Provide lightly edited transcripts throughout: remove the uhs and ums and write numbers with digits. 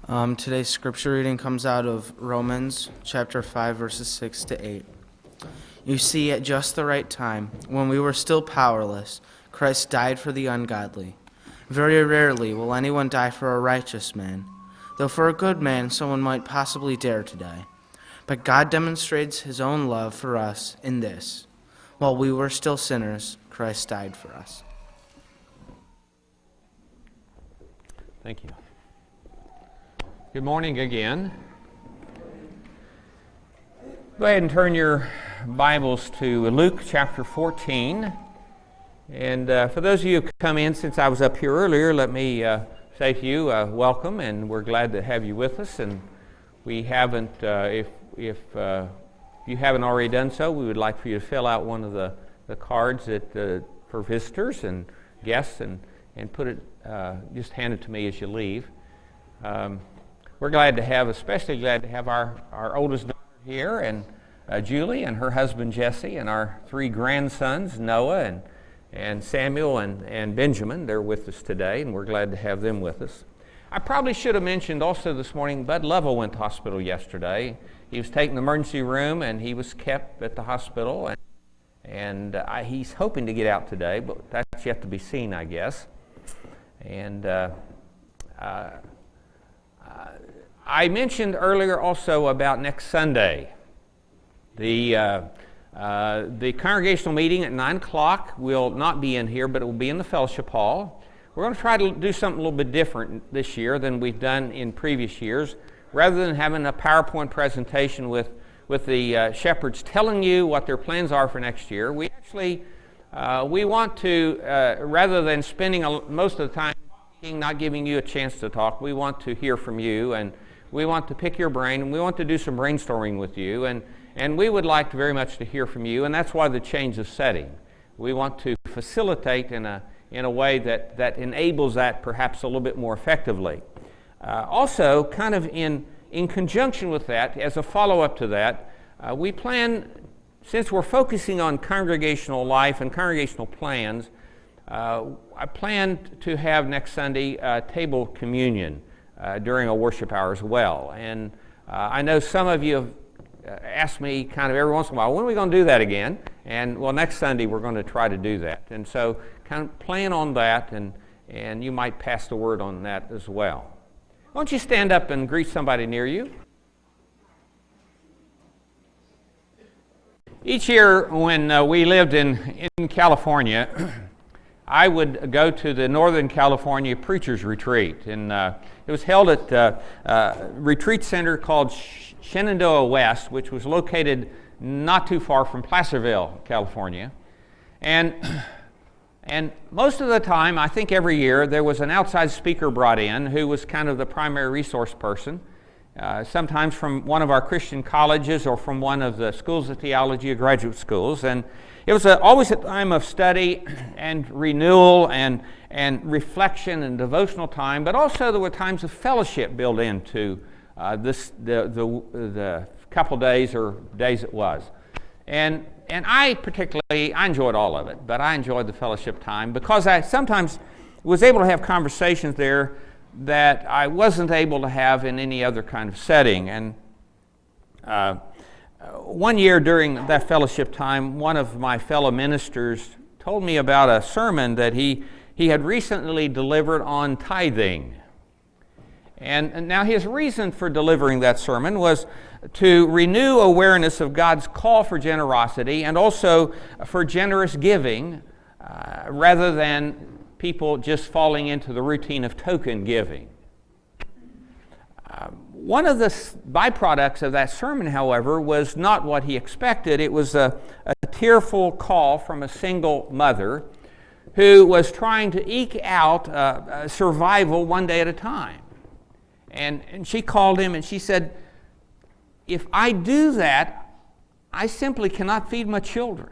Today's scripture reading comes out of Romans chapter 5, verses 6 to 8. You see, at just the right time, when we were still powerless, Christ died for the ungodly. Very rarely will anyone die for a righteous man, though for a good man someone might possibly dare to die. But God demonstrates his own love for us in this: while we were still sinners, Christ died for us. Thank you. Good morning again. Go ahead and turn your Bibles to Luke chapter 14. And for those of you who come in since I was up here earlier, let me say to you, welcome, and we're glad to have you with us. And we haven't, if you haven't already done so, we would like for you to fill out one of the cards for visitors and guests and put it, just hand it to me as you leave. We're especially glad to have our oldest daughter here, and Julie and her husband Jesse, and our three grandsons, Noah and Samuel and Benjamin. They're with us today, and we're glad to have them with us. I probably should have mentioned also this morning, Bud Lovell went to hospital yesterday. He was taken to the emergency room, and he was kept at the hospital, and he's hoping to get out today, but that's yet to be seen, I guess. And I mentioned earlier also about next Sunday. The congregational meeting at 9 o'clock will not be in here, but it will be in the fellowship hall. We're going to try to do something a little bit different this year than we've done in previous years. Rather than having a PowerPoint presentation with the shepherds telling you what their plans are for next year, we actually we want to, rather than spending most of the time not giving you a chance to talk, we want to hear from you, and we want to pick your brain, and we want to do some brainstorming with you, and we would like very much to hear from you, and that's why the change of setting. We want to facilitate in a way that enables that perhaps a little bit more effectively. Also, kind of in conjunction with that, as a follow-up to that, we plan, since we're focusing on congregational life and congregational plans, I plan to have next Sunday table communion during a worship hour as well. And I know some of you have asked me kind of every once in a while, when are we going to do that again? And well, next Sunday we're going to try to do that. And so kind of plan on that, and you might pass the word on that as well. Why don't you stand up and greet somebody near you? Each year when we lived in California, I would go to the Northern California Preachers Retreat, and it was held at a retreat center called Shenandoah West, which was located not too far from Placerville, California. And most of the time, I think every year, there was an outside speaker brought in who was kind of the primary resource person, sometimes from one of our Christian colleges or from one of the schools of theology or graduate schools. And it was always a time of study and renewal and reflection and devotional time, but also there were times of fellowship built into the couple days or days it was. And I enjoyed all of it, but I enjoyed the fellowship time because I sometimes was able to have conversations there that I wasn't able to have in any other kind of setting. And one year during that fellowship time, one of my fellow ministers told me about a sermon that he had recently delivered on tithing. And now his reason for delivering that sermon was to renew awareness of God's call for generosity and also for generous giving, rather than people just falling into the routine of token giving. One of the byproducts of that sermon, however, was not what he expected. It was a tearful call from a single mother who was trying to eke out survival one day at a time. And she called him and she said, "If I do that, I simply cannot feed my children."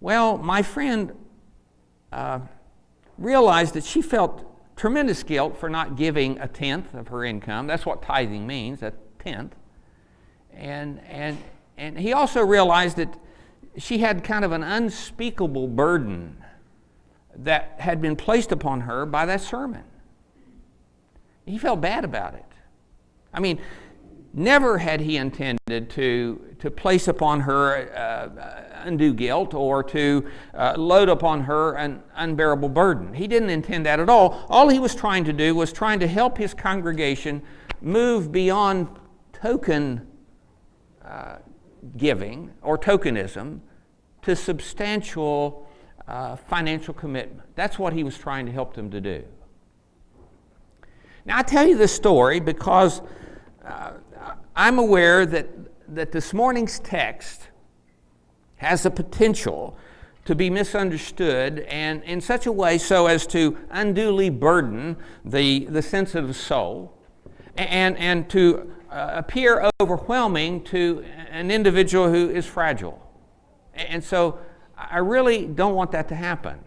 Well, my friend realized that she felt tremendous guilt for not giving a tenth of her income. That's what tithing means, a tenth. And he also realized that she had kind of an unspeakable burden that had been placed upon her by that sermon. He felt bad about it. I mean, never had he intended to place upon her undue guilt or to load upon her an unbearable burden. He didn't intend that at all. All he was trying to do was trying to help his congregation move beyond token giving or tokenism to substantial financial commitment. That's what he was trying to help them to do. Now, I tell you this story because I'm aware that this morning's text has the potential to be misunderstood and in such a way so as to unduly burden the sensitive soul and to appear overwhelming to an individual who is fragile. And so I really don't want that to happen.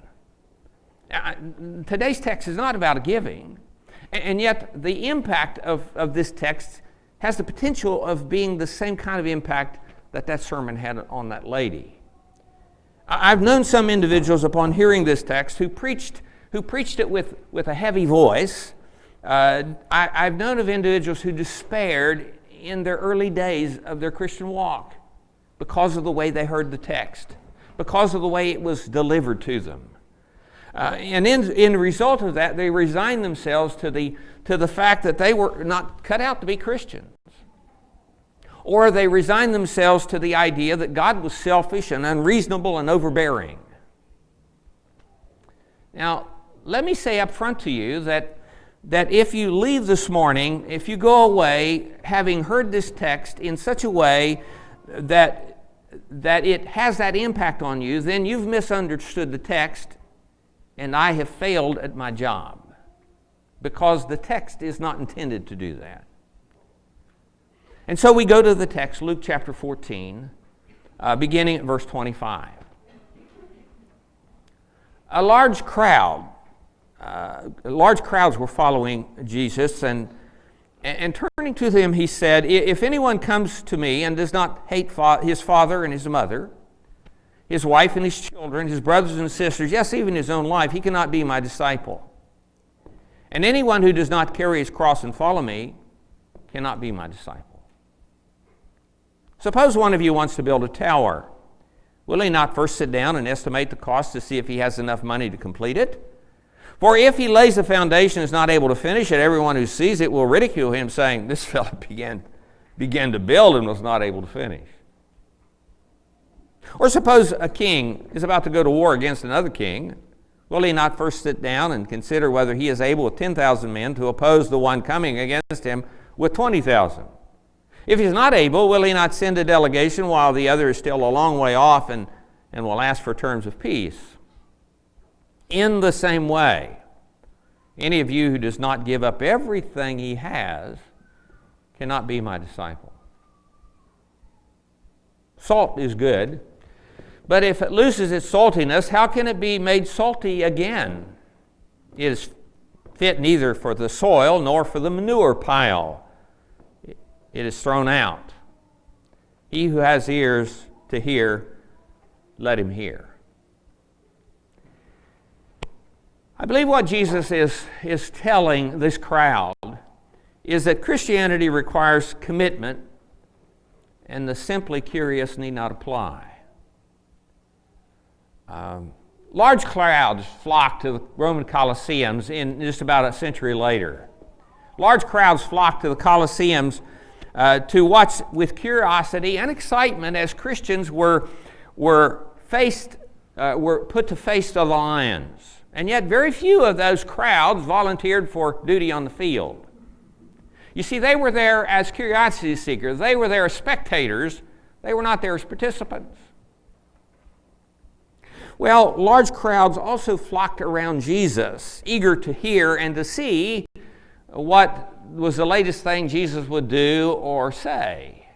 Today's text is not about giving, and yet the impact of this text has the potential of being the same kind of impact that sermon had on that lady. I've known some individuals upon hearing this text who preached it with a heavy voice. I've known of individuals who despaired in their early days of their Christian walk because of the way they heard the text, because of the way it was delivered to them. And in the result of that, they resigned themselves to the fact that they were not cut out to be Christians. Or they resigned themselves to the idea that God was selfish and unreasonable and overbearing. Now, let me say up front to you that if you leave this morning, if you go away having heard this text in such a way that it has that impact on you, then you've misunderstood the text, and I have failed at my job, because the text is not intended to do that. And so we go to the text, Luke chapter 14, beginning at verse 25. Large crowds were following Jesus, and turning to them, he said, "If anyone comes to me and does not hate his father and his mother, his wife and his children, his brothers and sisters, yes, even his own life, he cannot be my disciple. And anyone who does not carry his cross and follow me cannot be my disciple. Suppose one of you wants to build a tower. Will he not first sit down and estimate the cost to see if he has enough money to complete it? For if he lays the foundation and is not able to finish it, everyone who sees it will ridicule him, saying, 'This fellow began to build and was not able to finish.' Or suppose a king is about to go to war against another king. Will he not first sit down and consider whether he is able with 10,000 men to oppose the one coming against him with 20,000? If he is not able, will he not send a delegation while the other is still a long way off and will ask for terms of peace? In the same way, any of you who does not give up everything he has cannot be my disciple. Salt is good, but if it loses its saltiness, how can it be made salty again? It is fit neither for the soil nor for the manure pile. It is thrown out. He who has ears to hear, let him hear." I believe what Jesus is telling this crowd is that Christianity requires commitment, and the simply curious need not apply. Large crowds flocked to the Roman Colosseums in just about a century later. Large crowds flocked to the Colosseums to watch with curiosity and excitement as Christians were put to face the lions. And yet very few of those crowds volunteered for duty on the field. You see, they were there as curiosity seekers. They were there as spectators. They were not there as participants. Well, large crowds also flocked around Jesus, eager to hear and to see what was the latest thing Jesus would do or say.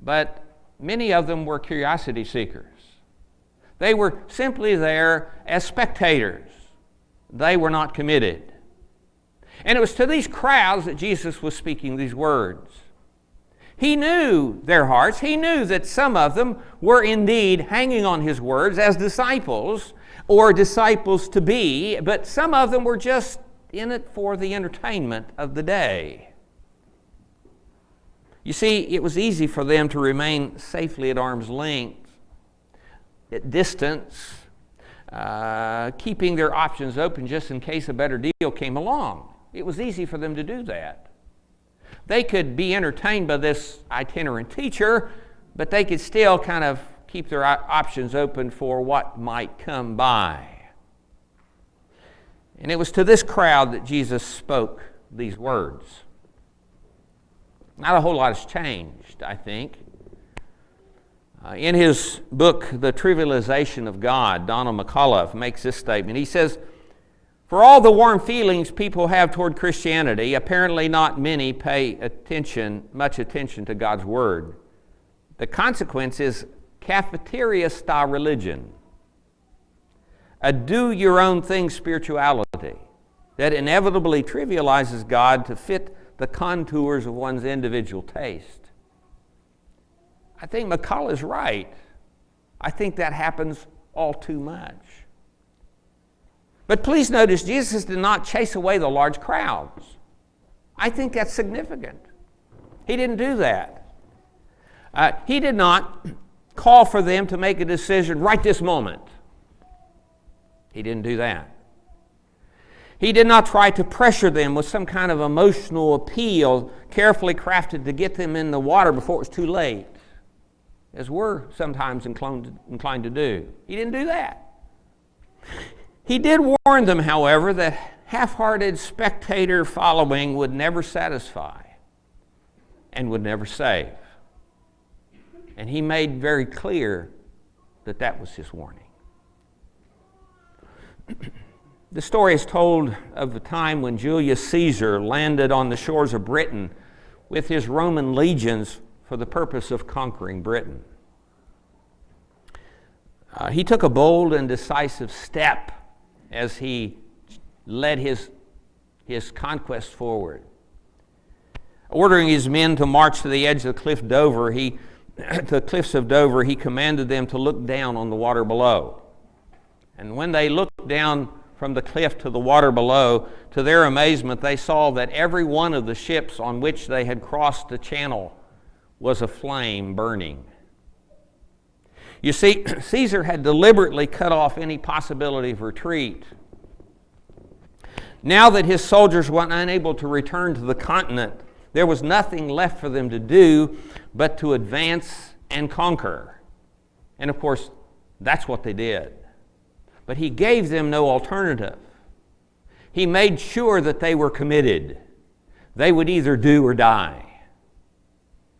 But many of them were curiosity seekers. They were simply there as spectators. They were not committed. And it was to these crowds that Jesus was speaking these words. He knew their hearts. He knew that some of them were indeed hanging on his words as disciples or disciples to be, but some of them were just in it for the entertainment of the day. You see, it was easy for them to remain safely at arm's length, at distance, keeping their options open just in case a better deal came along. It was easy for them to do that. They could be entertained by this itinerant teacher, but they could still kind of keep their options open for what might come by. And it was to this crowd that Jesus spoke these words. Not a whole lot has changed, I think. In his book, The Trivialization of God, Donald McCullough makes this statement. He says, "For all the warm feelings people have toward Christianity, apparently not many pay much attention to God's Word. The consequence is cafeteria-style religion, a do-your-own-thing spirituality that inevitably trivializes God to fit the contours of one's individual taste." I think McCullough is right. I think that happens all too much. But please notice, Jesus did not chase away the large crowds. I think that's significant. He didn't do that. He did not call for them to make a decision right this moment. He didn't do that. He did not try to pressure them with some kind of emotional appeal carefully crafted to get them in the water before it was too late, as we're sometimes inclined to do. He didn't do that. He did warn them, however, that half-hearted spectator following would never satisfy and would never save. And he made very clear that that was his warning. The story is told of the time when Julius Caesar landed on the shores of Britain with his Roman legions for the purpose of conquering Britain. He took a bold and decisive step as he led his conquest forward. Ordering his men to march to the edge of the cliffs of Dover, he commanded them to look down on the water below. And when they looked down from the cliff to the water below, to their amazement, they saw that every one of the ships on which they had crossed the channel was aflame, burning. You see, Caesar had deliberately cut off any possibility of retreat. Now that his soldiers were unable to return to the continent, there was nothing left for them to do but to advance and conquer. And of course, that's what they did. But he gave them no alternative. He made sure that they were committed. They would either do or die.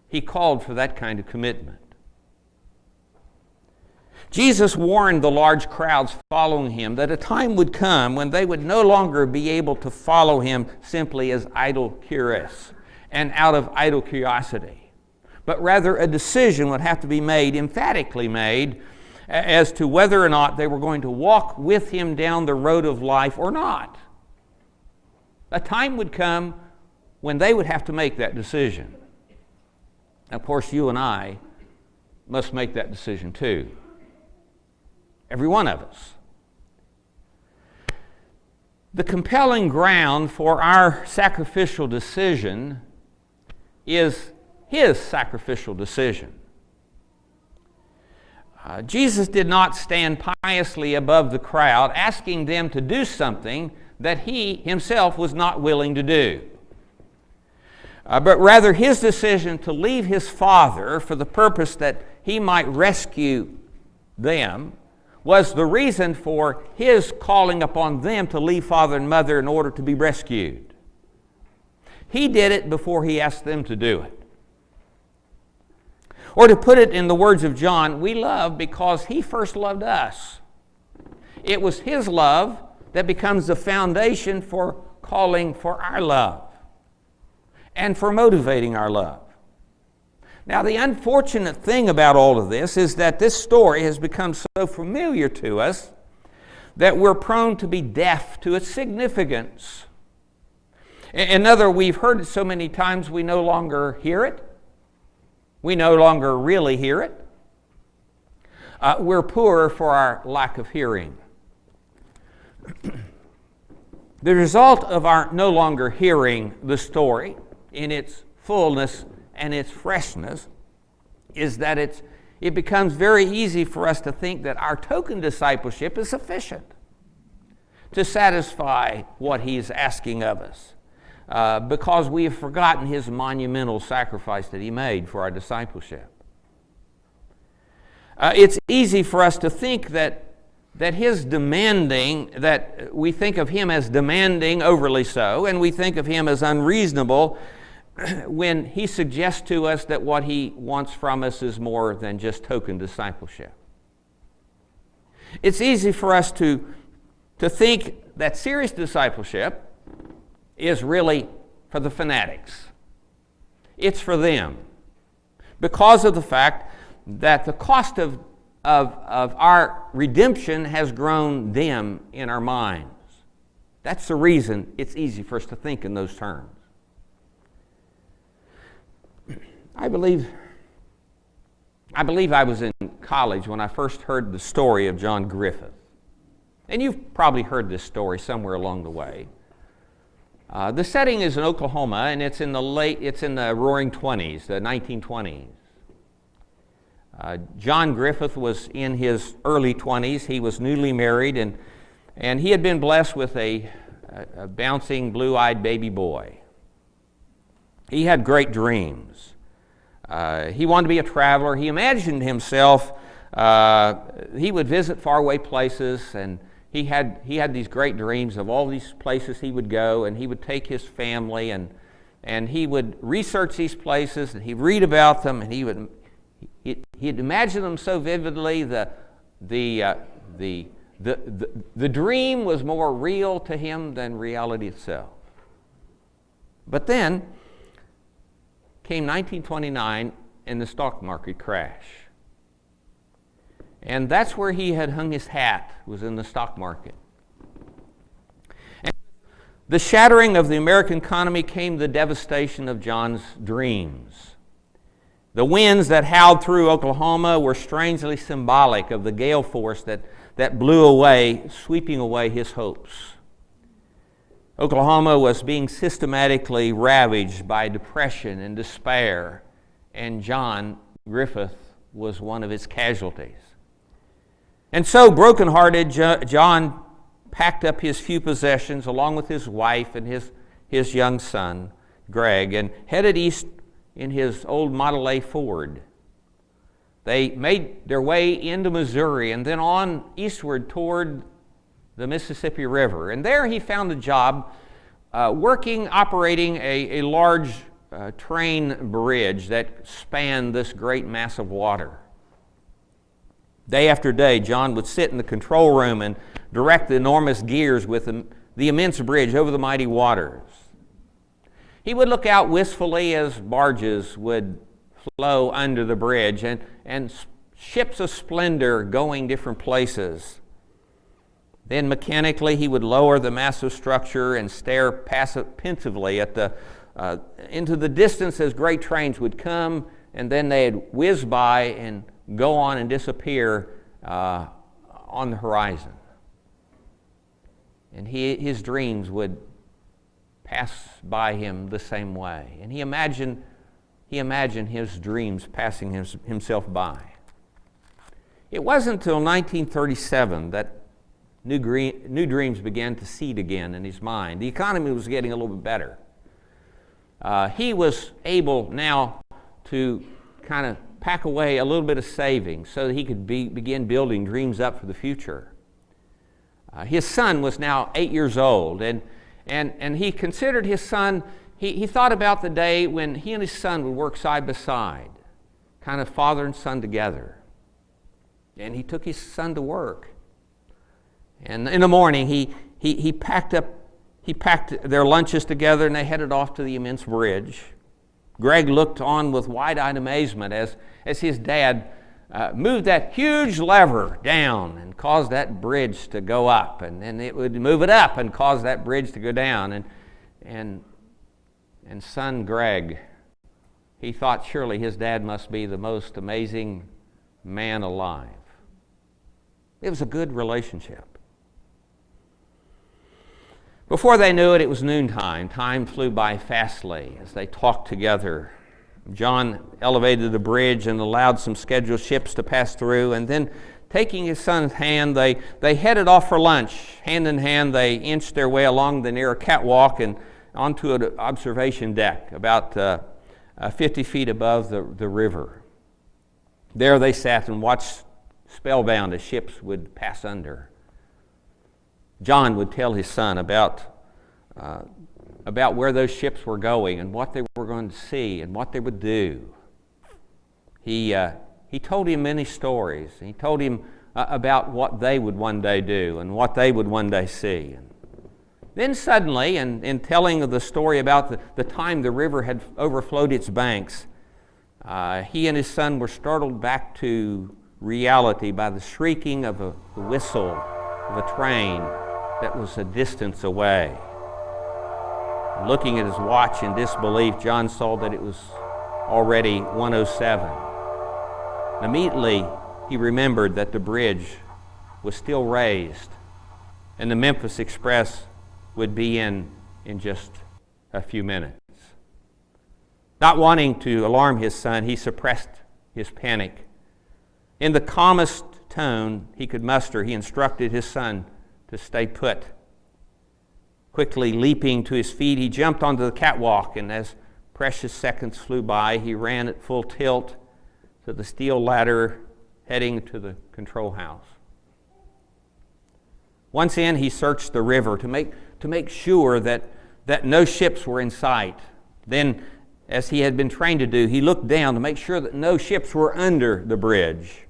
He called for that kind of commitment. Jesus warned the large crowds following him that a time would come when they would no longer be able to follow him simply as idle curious and out of idle curiosity, but rather a decision would have to be made, emphatically made, as to whether or not they were going to walk with him down the road of life or not. A time would come when they would have to make that decision. Of course, you and I must make that decision too. Every one of us. The compelling ground for our sacrificial decision is his sacrificial decision. Jesus did not stand piously above the crowd, asking them to do something that he himself was not willing to do. But rather his decision to leave his Father for the purpose that he might rescue them was the reason for his calling upon them to leave father and mother in order to be rescued. He did it before he asked them to do it. Or to put it in the words of John, we love because he first loved us. It was his love that becomes the foundation for calling for our love and for motivating our love. Now, the unfortunate thing about all of this is that this story has become so familiar to us that we're prone to be deaf to its significance. In other words, we've heard it so many times we no longer hear it. We no longer really hear it. We're poorer for our lack of hearing. The result of our no longer hearing the story in its fullness and its freshness is that it becomes very easy for us to think that our token discipleship is sufficient to satisfy what he's asking of us, because we have forgotten his monumental sacrifice that he made for our discipleship. It's easy for us to think that his demanding, that we think of him as demanding, overly so, and we think of him as unreasonable when he suggests to us that what he wants from us is more than just token discipleship. It's easy for us to think that serious discipleship is really for the fanatics. It's for them, because of the fact that the cost of our redemption has grown dim in our minds. That's the reason it's easy for us to think in those terms. I believe I was in college when I first heard the story of John Griffith. And you've probably heard this story somewhere along the way. The setting is in Oklahoma, and it's in the Roaring 20s, the 1920s. John Griffith was in his early 20s. He was newly married, and he had been blessed with a bouncing, blue-eyed baby boy. He had great dreams. He wanted to be a traveler. He imagined himself, he would visit faraway places, and he had these great dreams of all these places he would go, and he would take his family, and he would research these places, and he'd read about them, and he'd imagine them so vividly. The dream was more real to him than reality itself. But then came 1929 and the stock market crash. And that's where he had hung his hat, was in the stock market. And the shattering of the American economy came the devastation of John's dreams. The winds that howled through Oklahoma were strangely symbolic of the gale force that blew away, sweeping away his hopes. Oklahoma was being systematically ravaged by depression and despair, and John Griffith was one of its casualties. And so, brokenhearted, John packed up his few possessions along with his wife and his young son, Greg, and headed east in his old Model A Ford. They made their way into Missouri and then on eastward toward the Mississippi River. And there he found a job operating a large train bridge that spanned this great mass of water. Day after day, John would sit in the control room and direct the enormous gears with the immense bridge over the mighty waters. He would look out wistfully as barges would flow under the bridge and ships of splendor going different places. Then mechanically he would lower the massive structure and stare pensively at into the distance as great trains would come, and then they'd whiz by and go on and disappear on the horizon. And his dreams would pass by him the same way. And he imagined his dreams passing himself by. It wasn't until 1937 that new dreams began to seed again in his mind. The economy was getting a little bit better. He was able now to kind of pack away a little bit of savings so that he could begin building dreams up for the future. His son was now 8 years old, and he considered his son, he thought about the day when he and his son would work side by side, kind of father and son together. And he took his son to work. And in the morning, he packed their lunches together, and they headed off to the immense bridge. Greg looked on with wide-eyed amazement as his dad moved that huge lever down and caused that bridge to go up, and then it would move it up and cause that bridge to go down. And son Greg, he thought surely his dad must be the most amazing man alive. It was a good relationship. Before they knew it, it was noontime. Time flew by fastly as they talked together. John elevated the bridge and allowed some scheduled ships to pass through, and then taking his son's hand, they headed off for lunch. Hand in hand, they inched their way along the narrow catwalk and onto an observation deck about 50 feet above the river. There they sat and watched spellbound as ships would pass under. John would tell his son about where those ships were going and what they were going to see and what they would do. He told him many stories. He told him about what they would one day do and what they would one day see. And then suddenly, in telling of the story about the time the river had overflowed its banks, he and his son were startled back to reality by the shrieking of the whistle of a train that was a distance away. Looking at his watch in disbelief, John saw that it was already 1:07. Immediately, he remembered that the bridge was still raised and the Memphis Express would be in just a few minutes. Not wanting to alarm his son, he suppressed his panic. In the calmest tone he could muster, he instructed his son to stay put. Quickly leaping to his feet, he jumped onto the catwalk, and as precious seconds flew by, he ran at full tilt to the steel ladder heading to the control house. Once in, he searched the river to make sure that no ships were in sight. Then, as he had been trained to do, he looked down to make sure that no ships were under the bridge.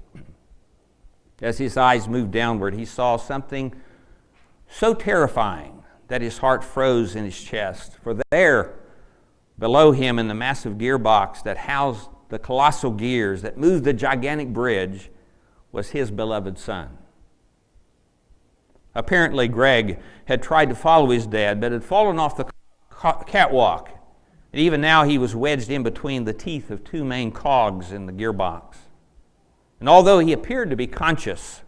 As his eyes moved downward, he saw something so terrifying that his heart froze in his chest. For there, below him in the massive gearbox that housed the colossal gears that moved the gigantic bridge, was his beloved son. Apparently, Greg had tried to follow his dad, but had fallen off the catwalk. And even now, he was wedged in between the teeth of two main cogs in the gearbox. And although he appeared to be conscious,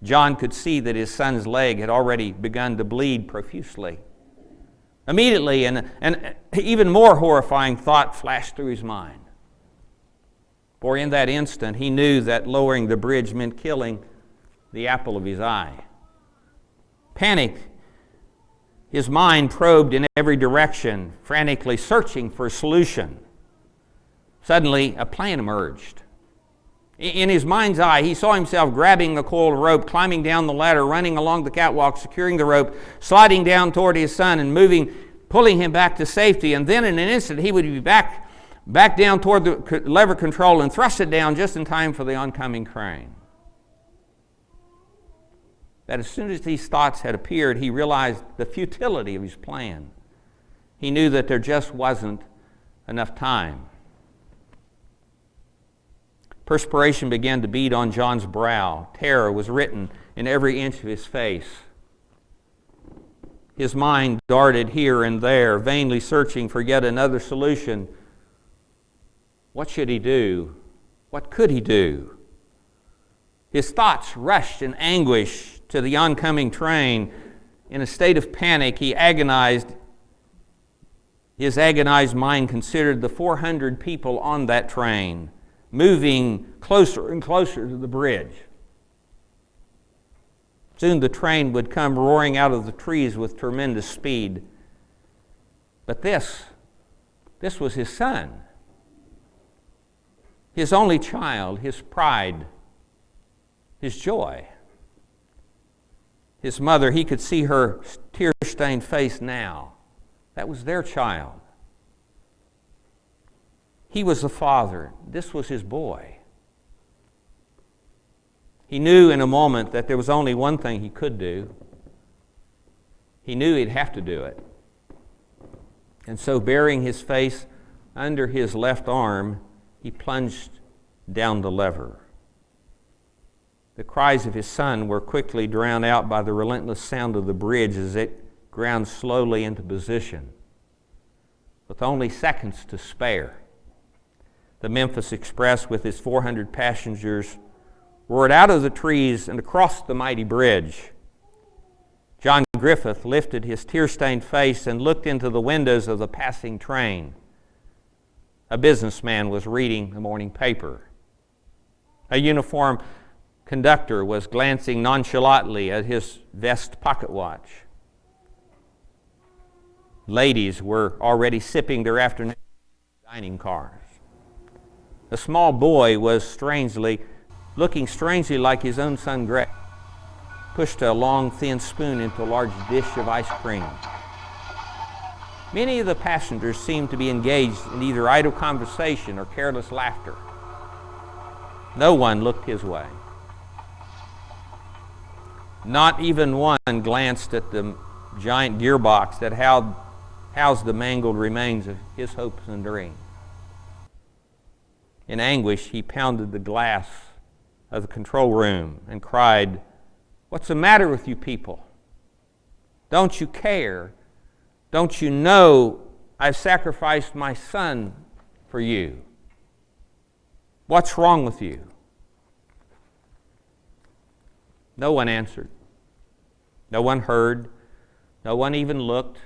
John could see that his son's leg had already begun to bleed profusely. Immediately, an even more horrifying thought flashed through his mind. For in that instant, he knew that lowering the bridge meant killing the apple of his eye. Panic, his mind probed in every direction, frantically searching for a solution. Suddenly, a plan emerged. In his mind's eye, he saw himself grabbing a coil of rope, climbing down the ladder, running along the catwalk, securing the rope, sliding down toward his son and pulling him back to safety. And then in an instant, he would be back down toward the lever control and thrust it down just in time for the oncoming crane. That as soon as these thoughts had appeared, he realized the futility of his plan. He knew that there just wasn't enough time. Perspiration began to bead on John's brow. Terror was written in every inch of his face. His mind darted here and there, vainly searching for yet another solution. What should he do? What could he do? His thoughts rushed in anguish to the oncoming train. In a state of panic, his agonized mind considered the 400 people on that train, moving closer and closer to the bridge. Soon the train would come roaring out of the trees with tremendous speed. But this was his son, his only child, his pride, his joy. His mother, he could see her tear-stained face now. That was their child. He was the father. This was his boy. He knew in a moment that there was only one thing he could do. He knew he'd have to do it. And so, burying his face under his left arm, he plunged down the lever. The cries of his son were quickly drowned out by the relentless sound of the bridge as it ground slowly into position. With only seconds to spare, the Memphis Express, with its 400 passengers, roared out of the trees and across the mighty bridge. John Griffith lifted his tear-stained face and looked into the windows of the passing train. A businessman was reading the morning paper. A uniformed conductor was glancing nonchalantly at his vest pocket watch. Ladies were already sipping their afternoon dining cars. A small boy was looking strangely like his own son Greg, pushed a long, thin spoon into a large dish of ice cream. Many of the passengers seemed to be engaged in either idle conversation or careless laughter. No one looked his way. Not even one glanced at the giant gearbox that housed the mangled remains of his hopes and dreams. In anguish, he pounded the glass of the control room and cried, "What's the matter with you people? Don't you care? Don't you know I've sacrificed my son for you? What's wrong with you?" No one answered. No one heard. No one even looked.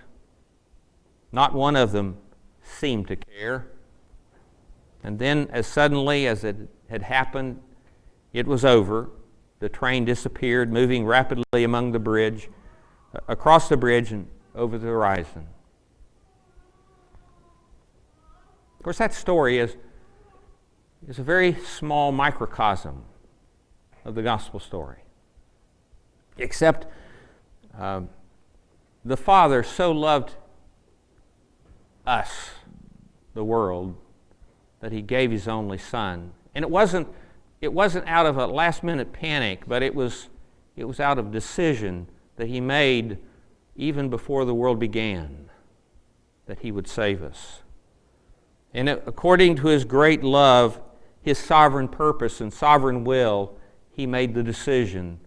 Not one of them seemed to care. And then, as suddenly as it had happened, it was over. The train disappeared, moving rapidly across the bridge and over the horizon. Of course, that story is a very small microcosm of the gospel story. Except the Father so loved us, the world, that He gave His only Son. And it wasn't out of a last-minute panic, but it was out of decision that He made even before the world began, that He would save us. And according to His great love, His sovereign purpose and sovereign will, He made the decision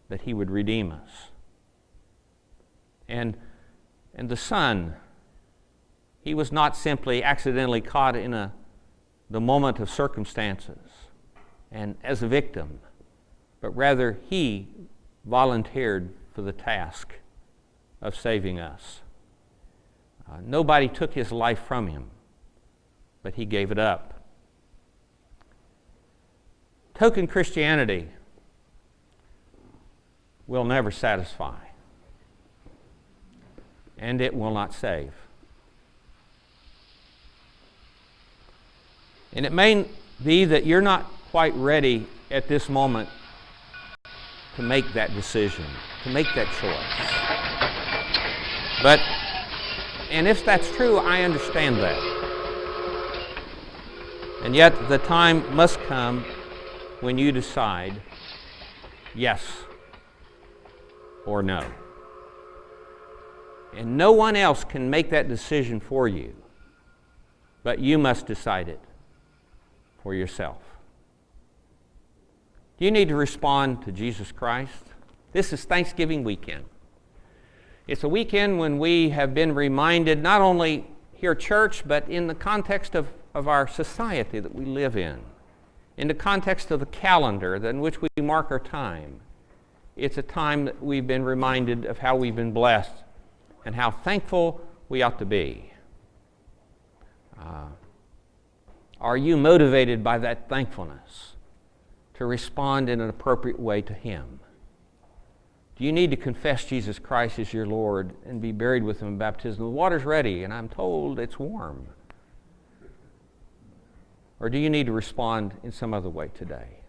that He would redeem us. And the Son, He was not simply accidentally caught in the moment of circumstances and as a victim, but rather He volunteered for the task of saving us. Nobody took His life from Him, but He gave it up. Token Christianity will never satisfy, and it will not save. And it may be that you're not quite ready at this moment to make that decision, to make that choice. And if that's true, I understand that. And yet the time must come when you decide yes or no. And no one else can make that decision for you, but you must decide it for yourself. Do you need to respond to Jesus Christ? This is Thanksgiving weekend. It's a weekend when we have been reminded, not only here at church, but in the context of our society that we live in the context of the calendar in which we mark our time. It's a time that we've been reminded of how we've been blessed and how thankful we ought to be. Are you motivated by that thankfulness to respond in an appropriate way to Him? Do you need to confess Jesus Christ as your Lord and be buried with Him in baptism? The water's ready, and I'm told it's warm. Or do you need to respond in some other way today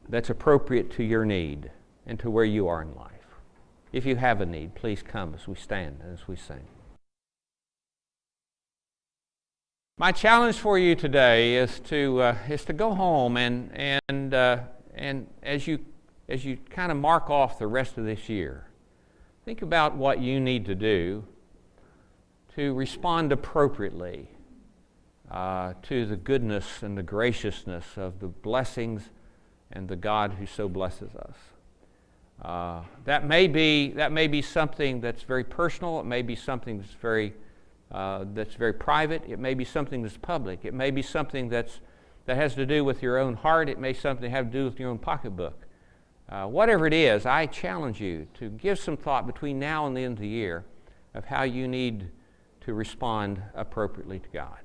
that's appropriate to your need and to where you are in life? If you have a need, please come as we stand and as we sing. My challenge for you today is to go home and as you kind of mark off the rest of this year, think about what you need to do to respond appropriately to the goodness and the graciousness of the blessings and the God who so blesses us. That may be something that's very personal. It may be something that's very private. It may be something that's public. It may be something that has to do with your own heart. It may something have to do with your own pocketbook. Whatever it is, I challenge you to give some thought between now and the end of the year of how you need to respond appropriately to God.